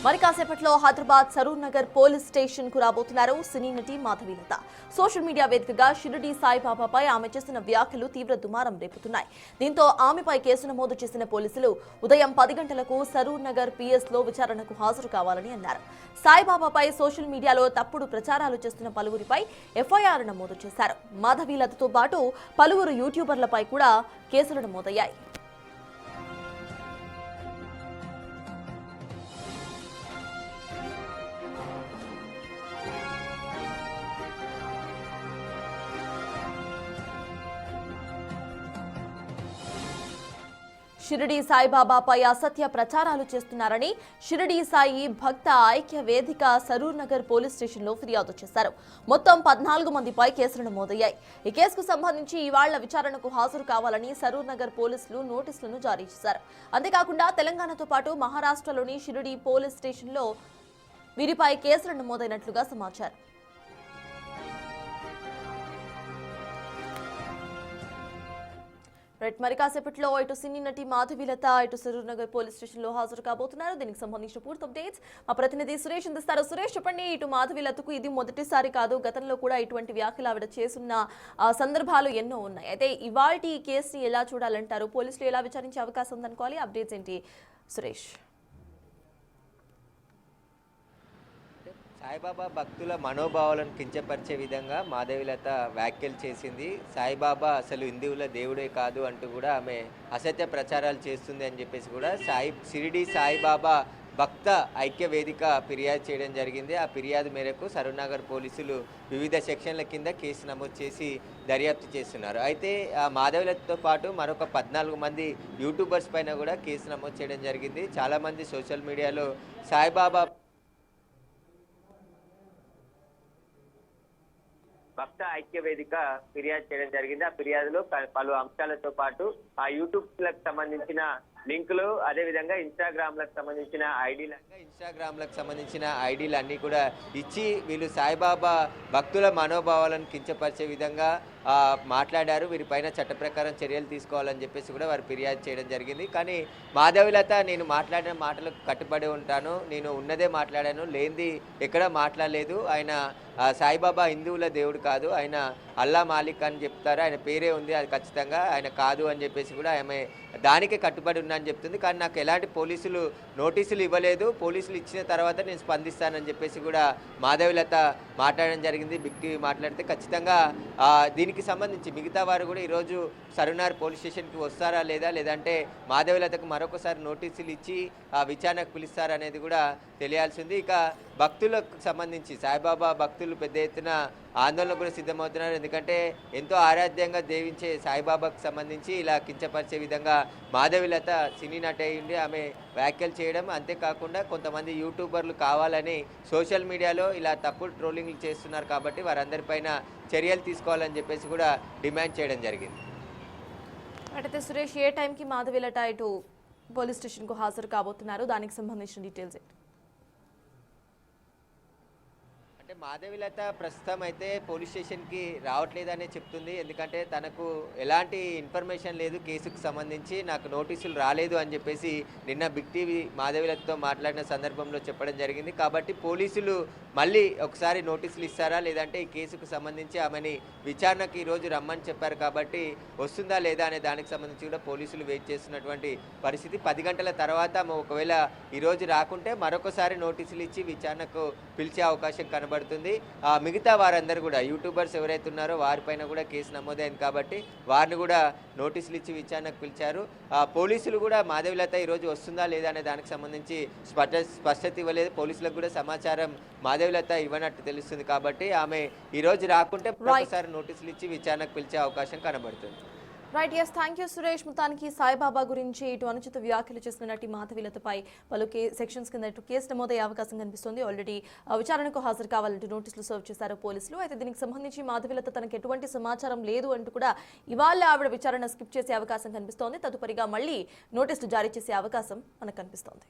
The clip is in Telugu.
మరి కాసేపట్లో హైదరాబాద్ సరూర్ నగర్ పోలీస్ స్టేషన్ కు రాబోతున్నారు సినీ నటి మాధవీలత. సోషల్ మీడియా వేదికగా షిరిడి సాయిబాబాపై ఆమె చేసిన వ్యాఖ్యలు తీవ్ర దుమారం రేపుతున్నాయి. దీంతో ఆమెపై కేసు నమోదు చేసిన పోలీసులు ఉదయం 10 గంటలకు సరూర్ నగర్ పిఎస్ లో విచారణకు హాజరు కావాలని అన్నారు. సాయిబాబాపై సోషల్ మీడియాలో తప్పుడు ప్రచారాలు చేస్తున్న పలువురిపై ఎఫ్ఐఆర్ నమోదు చేశారు. మాధవీలతతో పాటు పలువురు యూట్యూబర్లపై కూడా కేసులు నమోదయ్యాయి. షిరిడి సాయిబాబాపై అసత్య ప్రచారాలు చేస్తున్నారని షిరిడి సాయి భక్త ఐక్య వేదిక సరూర్ నగర్ పోలీస్ స్టేషన్లో ఫిర్యాదు చేశారు. మొత్తం 14 మందిపై కేసులు నమోదయ్యాయి. ఈ కేసుకు సంబంధించి ఇవాళ్ల విచారణకు హాజరు కావాలని సరూర్ నగర్ పోలీసులు నోటీసులను జారీ చేశారు. అంతేకాకుండా తెలంగాణతో పాటు మహారాష్ట్రలోని షిరిడి పోలీస్ స్టేషన్లో వీరిపై కేసులు నమోదైనట్లుగా సమాచారం. మరి కాసేపట్లో ఇటు సినీ నటి మాధవీలత ఇటు సరూర్ నగర్ పోలీస్ స్టేషన్ లో హాజరు కాబోతున్నారు. దీనికి సంబంధించిన పూర్తి అప్డేట్స్ మా ప్రతినిధి సురేష్ అందిస్తారు. సురేష్, చెప్పండి, ఇటు మాధవీలతకు ఇది మొదటిసారి కాదు, గతంలో కూడా ఇటువంటి వ్యాఖ్యలు ఆవిడ చేస్తున్న సందర్భాలు ఎన్నో ఉన్నాయి. అయితే ఇవాల్టి కేసుని ఎలా చూడాలంటారు? పోలీసులు ఎలా విచారించే అవకాశం ఉందనుకోవాలి? అప్డేట్స్ ఏంటి సురేష్? సాయిబాబా భక్తుల మనోభావాలను కించపరిచే విధంగా మాధవీలత వ్యాఖ్యలు చేసింది. సాయిబాబా అసలు హిందువుల దేవుడే కాదు అంటూ కూడా ఆమె అసత్య ప్రచారాలు చేస్తుంది అని చెప్పేసి కూడా షిరిడి సాయిబాబా భక్త ఐక్య వేదిక ఫిర్యాదు చేయడం జరిగింది. ఆ ఫిర్యాదు మేరకు సరూర్ నగర్ పోలీసులు వివిధ సెక్షన్ల కింద కేసు నమోదు చేసి దర్యాప్తు చేస్తున్నారు. అయితే ఆ మాధవీలతతో పాటు మరొక 14 మంది యూట్యూబర్స్ పైన కూడా కేసు నమోదు చేయడం జరిగింది. చాలామంది సోషల్ మీడియాలో సాయిబాబా భక్త ఐక్య వేదిక ఫిర్యాదు చేయడం జరిగింది. ఆ ఫిర్యాదులో పలు అంశాలతో పాటు ఆ యూట్యూబ్ లకు సంబంధించిన లింకులు, అదేవిధంగా ఇన్స్టాగ్రామ్లకు సంబంధించిన ఐడీలు అన్నీ కూడా ఇచ్చి వీళ్ళు సాయిబాబా భక్తుల మనోభావాలను కించపరిచే విధంగా మాట్లాడారు. వీరిపైన చట్ట ప్రకారం చర్యలు తీసుకోవాలని చెప్పేసి కూడా వారు ఫిర్యాదు చేయడం జరిగింది. కానీ మాధవీలత నేను మాట్లాడిన మాటలకు కట్టుబడి ఉంటాను, నేను ఉన్నదే మాట్లాడాను, లేనిది ఎక్కడా మాట్లాడలేదు, ఆయన సాయిబాబా హిందువుల దేవుడు కాదు, ఆయన అల్లా మాలిక్ అని చెప్తారు, ఆయన పేరే ఉంది, అది ఖచ్చితంగా ఆయన కాదు అని చెప్పేసి కూడా ఆమె దానికే కట్టుబడి ఉన్నా అని చెప్తుంది. కానీ నాకు ఎలాంటి పోలీసులు నోటీసులు ఇవ్వలేదు, పోలీసులు ఇచ్చిన తర్వాత నేను స్పందిస్తానని చెప్పేసి కూడా మాధవీలత మాట్లాడడం జరిగింది. బిగ్ టీవీ మాట్లాడితే ఖచ్చితంగా దీనికి సంబంధించి మిగతా వారు కూడా ఈరోజు సరూర్ పోలీస్ స్టేషన్కి వస్తారా లేదంటే మాధవీలతకు మరొకసారి నోటీసులు ఇచ్చి విచారణకు పిలుస్తారా అనేది కూడా తెలియాల్సింది. ఇక భక్తులకు సంబంధించి సాయిబాబా భక్తులు పెద్ద ఎత్తున ఆందోళన కూడా సిద్ధమవుతున్నారు. ఎందుకంటే ఎంతో ఆరాధ్యంగా దేవించే సాయిబాబాకు సంబంధించి ఇలా కించపరిచే విధంగా మాధవీలత సినీ నటి అయ్యింది ఆమె వ్యాఖ్యలు చేయడం. అంతేకాకుండా కొంతమంది యూట్యూబర్లు కావాలని సోషల్ మీడియాలో ఇలా తప్పుడు ట్రోలింగ్లు చేస్తున్నారు కాబట్టి వారందరిపైన చర్యలు తీసుకోవాలని చెప్పేసి కూడా డిమాండ్ చేయడం జరిగింది. అయితే సురేష్, ఏ టైంకి మాధవీలత ఇటు పోలీస్ స్టేషన్కు హాజరు కాబోతున్నారు? దానికి సంబంధించిన డీటెయిల్స్ ఏంటి? మాధవీలత ప్రస్తుతం అయితే పోలీస్ స్టేషన్కి రావట్లేదనే చెప్తుంది. ఎందుకంటే తనకు ఎలాంటి ఇన్ఫర్మేషన్ లేదు కేసుకు సంబంధించి, నాకు నోటీసులు రాలేదు అని చెప్పేసి నిన్న బిగ్ టీవీ మాధవీలతతో మాట్లాడిన సందర్భంలో చెప్పడం జరిగింది. కాబట్టి పోలీసులు మళ్ళీ ఒకసారి నోటీసులు ఇస్తారా లేదంటే ఈ కేసుకు సంబంధించి ఆమెని విచారణకు ఈరోజు రమ్మని చెప్పారు కాబట్టి వస్తుందా లేదా అనే దానికి సంబంధించి కూడా పోలీసులు వెయిట్ చేస్తున్నటువంటి పరిస్థితి. 10 గంటల తర్వాత ఒకవేళ ఈరోజు రాకుంటే మరొకసారి నోటీసులు ఇచ్చి విచారణకు పిలిచే అవకాశం కనబడుతుంది. మిగతా వారందరూ కూడా యూట్యూబర్స్ ఎవరైతే ఉన్నారో వారిపైన కూడా కేసు నమోదైంది కాబట్టి వారిని కూడా నోటీసులు ఇచ్చి విచారణకు పిలిచారు. పోలీసులు కూడా మాధవీలత ఈరోజు వస్తుందా లేదా అనే దానికి సంబంధించి స్పష్టత ఇవ్వలేదు. పోలీసులకు కూడా సమాచారం మాధవీలత ఇవ్వనట్టు తెలుస్తుంది కాబట్టి ఆమె ఈరోజు రాకుంటే ఒకసారి నోటీసులు ఇచ్చి విచారణకు పిలిచే అవకాశం కనబడుతుంది. Right, yes, thank you Suresh. మొత్తానికి సాయిబాబా గురించి ఇటు అనుచిత వ్యాఖ్యలు చేసిన నటి మాధవీలతపై పలు సెక్షన్స్ కింద ఇటు కేసు నమోదయ్యే అవకాశం కనిపిస్తుంది. ఆల్రెడీ విచారణకు హాజరు కావాలంటూ నోటీసులు సర్వ్ చేశారు పోలీసులు. అయితే దీనికి సంబంధించి మాధవీలత తనకు ఎటువంటి సమాచారం లేదు అంటూ కూడా ఇవాళ ఆవిడ విచారణ స్కిప్ చేసే అవకాశం కనిపిస్తోంది. తదుపరిగా మళ్ళీ నోటీసులు జారీ చేసే అవకాశం మనకు కనిపిస్తోంది.